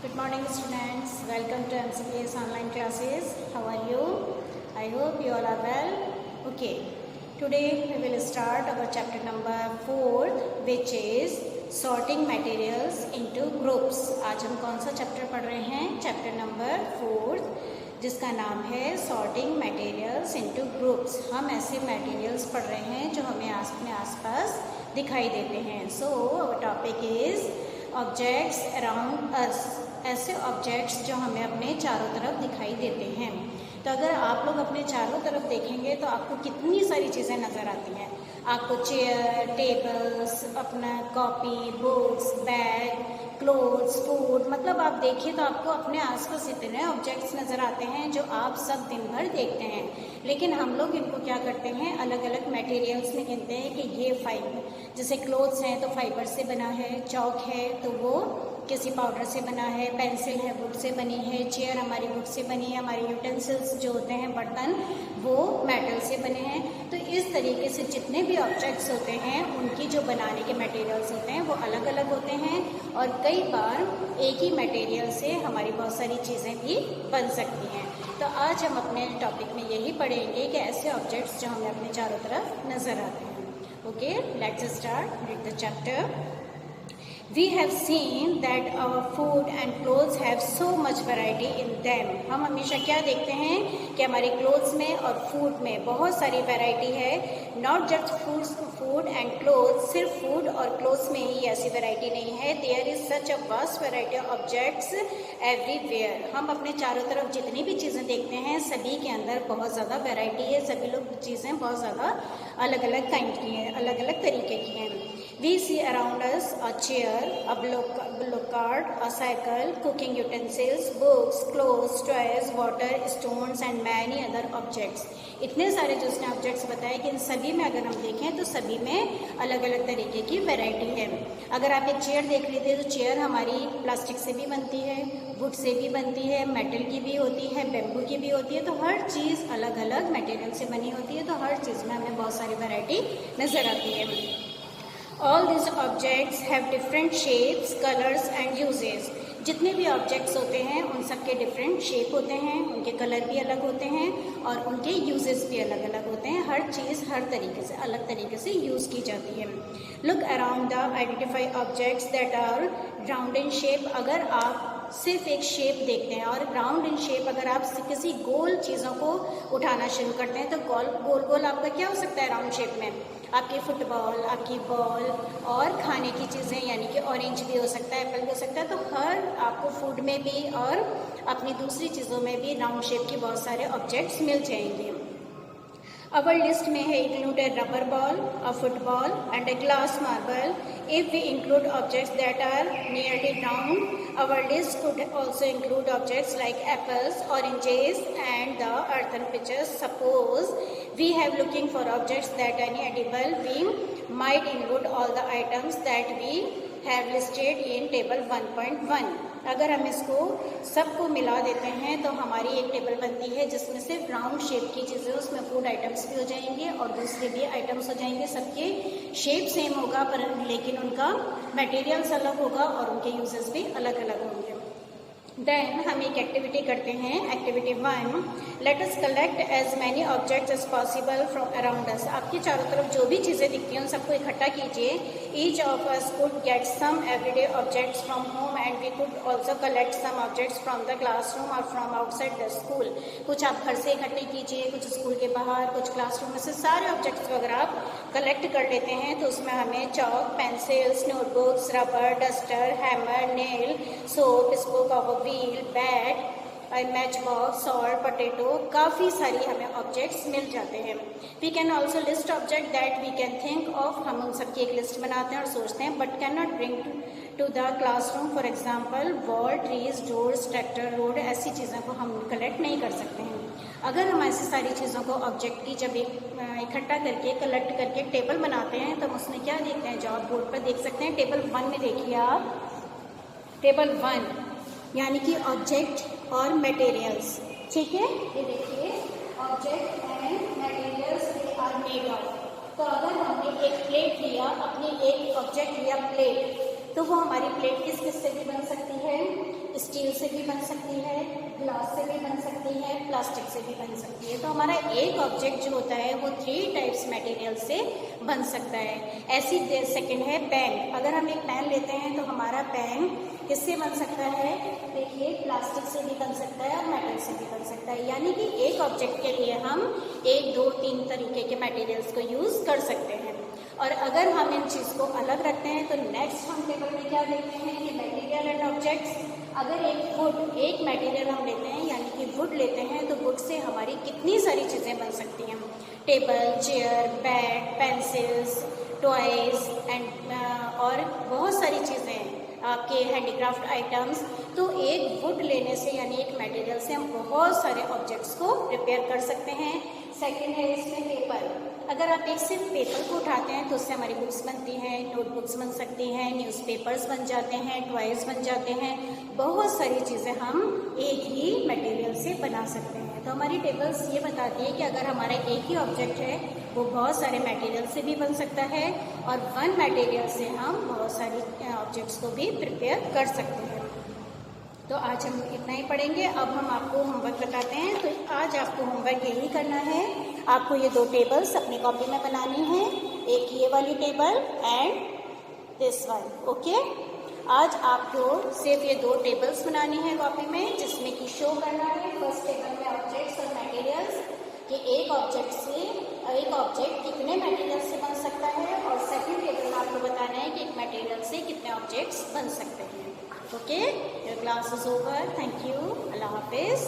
Good morning students, welcome to MCPS online classes. How are you? I hope you all are well. Okay, today we will start our chapter number 4 which is sorting materials into groups. आज हम कौन सा chapter पढ़ रहे हैं? Chapter number 4 जिसका नाम है sorting materials into groups. हम ऐसे materials पढ़ रहे हैं जो हमें अपने आसपास दिखाई देते हैं. So our topic is objects around us. ऐसे ऑब्जेक्ट्स जो हमें अपने चारों तरफ दिखाई देते हैं. तो अगर आप लोग अपने चारों तरफ देखेंगे तो आपको कितनी सारी चीज़ें नज़र आती हैं. आपको चेयर, टेबल्स, अपना copy, books, bag, clothes, food, मतलब आप देखिए तो आपको अपने आसपास इतने ऑब्जेक्ट्स नज़र आते हैं जो आप सब दिन भर देखते हैं. लेकिन हम लोग इनको क्या करते हैं, अलग अलग मटेरियल्स में गिनते हैं कि ये फाइबर, जैसे क्लोथ्स हैं तो फाइबर से बना है, चौक है तो वो किसी पाउडर से बना है, पेंसिल है वुड से बनी है, चेयर हमारी वुड से बनी है, हमारे यूटेंसिल्स जो होते हैं बर्तन वो मेटल से बने हैं. तो इस तरीके से जितने भी ऑब्जेक्ट्स होते हैं उनकी जो बनाने के मटेरियल्स होते हैं वो अलग अलग होते हैं और कई बार एक ही मटेरियल से हमारी बहुत सारी चीज़ें भी बन सकती हैं. तो आज हम अपने टॉपिक में यही पढ़ेंगे कि ऐसे ऑब्जेक्ट्स जो हमें अपने चारों तरफ नज़र आते हैं. Okay, let's start with the chapter. We have seen that our food and clothes have so much variety in them. हम हमेशा क्या देखते हैं कि हमारे क्लोथ्स में और फूड में बहुत सारी वैरायटी है. Not just food and clothes, सिर्फ फूड और क्लोथ्स में ही ऐसी वैरायटी नहीं है. There is such a vast variety of objects everywhere. हम अपने चारों तरफ जितनी भी चीज़ें देखते हैं सभी के अंदर बहुत ज़्यादा वैरायटी है. सभी लोग चीज़ें बहुत ज़्यादा अलग अलग काइंड की हैं, अलग अलग तरीके की हैं. We see around us a chair, a placard, a cycle, cooking utensils, books, clothes, toys, water, stones and many other objects. इतने सारे जो उसने ऑब्जेक्ट्स बताए कि इन सभी में अगर हम देखें तो सभी में अलग अलग तरीके की वैरायटी है. अगर आप एक चेयर देख लेते तो चेयर हमारी प्लास्टिक से भी बनती है, वुड से भी बनती है, मेटल की भी होती है, बेम्बू की भी होती है. तो हर चीज़ अलग अलग मटेरियल से बनी होती है. तो हर चीज़ में हमें बहुत सारी वैरायटी नज़र आती है. All these objects have different shapes, colors and uses. जितने भी ऑब्जेक्ट्स होते हैं उन सब के डिफरेंट शेप होते हैं, उनके कलर भी अलग होते हैं और उनके यूजेस भी अलग अलग होते हैं. हर चीज़ हर तरीके से अलग तरीके से यूज़ की जाती है. Look around the identify objects that are round in shape. अगर आप सिर्फ एक शेप देखते हैं और राउंड इन शेप, अगर आप किसी गोल चीज़ों को उठाना शुरू करते हैं तो गोल गोल आपका क्या हो सकता है राउंड शेप में? आपकी फुटबॉल, आपकी बॉल और खाने की चीज़ें यानी कि ऑरेंज भी हो सकता है, एप्पल भी हो सकता है. तो हर आपको फूड में भी और अपनी दूसरी चीज़ों में भी राउंड शेप के बहुत सारे ऑब्जेक्ट्स मिल जाएंगे. Our list may include a rubber ball, a football and a glass marble. If we include objects that are nearly round, our list could also include objects like apples, oranges and the earthen pitchers. Suppose we have looking for objects that are edible, we might include all the items that we have listed in table 1.1. अगर हम इसको सबको मिला देते हैं तो हमारी एक टेबल बनती है जिसमें सिर्फ राउंड शेप की चीज़ें, उसमें फूड आइटम्स भी हो जाएंगे और दूसरे भी आइटम्स हो जाएंगे. सबके शेप सेम होगा पर लेकिन उनका मटेरियल्स अलग होगा और उनके यूजेस भी अलग अलग होंगे. देन हम एक एक्टिविटी करते हैं. Activity 1, let us collect as many objects as possible from around us. आपकी चारों तरफ जो भी चीज़ें दिखती हैं उन सबको इकट्ठा कीजिए. Each of us could get some everyday objects from home and we could also collect some objects from the classroom और फ्रॉम आउटसाइड द स्कूल. कुछ आप घर से इकट्ठे कीजिए, कुछ स्कूल के बाहर, कुछ क्लासरूम में से. सारे ऑब्जेक्ट्स को अगर आप कलेक्ट कर लेते हैं तो उसमें हमें chalk, pencils, notebooks, rubber, duster, hammer, nail, soap, spoke of wheel, bat, match box, salt, potato, काफ़ी सारी हमें ऑब्जेक्ट्स मिल जाते हैं. We can also list object that we can think of. हम उन सबकी एक लिस्ट बनाते हैं और सोचते हैं but can not bring to the classroom. For example wall, trees, doors, tractor, road, ऐसी चीज़ों को हम कलेक्ट नहीं कर सकते हैं. अगर हम ऐसी सारी चीज़ों को ऑब्जेक्ट की जब इकट्ठा करके कलेक्ट करके टेबल बनाते हैं तो हम उसमें क्या देखते हैं, जो आप बोर्ड पर देख सकते हैं. टेबल 1 में देखिए आप, टेबल 1 यानी कि ऑब्जेक्ट और मटेरियल्स. ठीक है, ये देखिए object and materials they are made of. तो अगर हमने एक प्लेट लिया, अपनी एक ऑब्जेक्ट लिया प्लेट, तो वो हमारी प्लेट किस किस से भी बन सकती है? स्टील से भी बन सकती है, ग्लास से भी बन सकती है, प्लास्टिक से भी बन सकती है। तो हमारा एक ऑब्जेक्ट जो होता है वो 3 टाइप्स मटेरियल से बन सकता है। ऐसी सेकंड है पेन। अगर हम एक पेन लेते हैं तो हमारा पेन किससे बन सकता है? देखिए, प्लास्टिक से भी बन सकता है और मेटल से भी बन सकता है। यानी कि एक ऑब्जेक्ट के लिए हम 1, 2, 3 तरीके के मटेरियल्स को यूज़ कर सकते हैं। और अगर हम इन चीज़ को अलग रखते हैं तो नेक्स्ट हम टेबल में क्या देखते हैं कि मटेरियल एंड ऑब्जेक्ट्स। अगर एक मटेरियल हम लेते हैं यानी कि वुड लेते हैं तो वुड से हमारी कितनी सारी चीज़ें बन सकती हैं। Table, chair, bat, pencils, toys and और बहुत सारी चीज़ें, आपके हैंडीक्राफ्ट आइटम्स। तो एक वुड लेने से यानी एक मटेरियल से हम बहुत सारे ऑब्जेक्ट्स को प्रिपेयर कर सकते हैं। सेकंड है इसमें पेपर। अगर आप एक सिर्फ पेपर को उठाते हैं तो उससे हमारी बुक्स बनती हैं, नोटबुक्स बन सकती हैं, न्यूज़पेपर्स बन जाते हैं, टॉयज़ बन जाते हैं, बहुत सारी चीज़ें हम एक ही मटेरियल से बना सकते हैं। तो हमारी टेबल्स ये बताती है कि अगर हमारा एक ही ऑब्जेक्ट है वो बहुत सारे मटेरियल से भी बन सकता है और वन मटेरियल से हम बहुत सारी ऑब्जेक्ट्स को भी प्रिपेयर कर सकते हैं। तो आज हम इतना ही पढ़ेंगे। अब हम आपको होमवर्क बताते हैं। तो आज आपको होमवर्क यही करना है, आपको ये 2 टेबल्स अपनी कॉपी में बनानी है, एक ये वाली table and this one. Okay, आज आपको सिर्फ ये 2 टेबल्स बनानी है कॉपी में, जिसमें कि शो करना है फर्स्ट टेबल में ऑब्जेक्ट्स और मटेरियल्स कि एक ऑब्जेक्ट कितने मटेरियल से बन सकता है, और सेकंड टेबल में आपको बताना है कि एक मटेरियल से कितने ऑब्जेक्ट्स बन सकते हैं। Okay, your class is over. Thank you. Allah हाफिज़।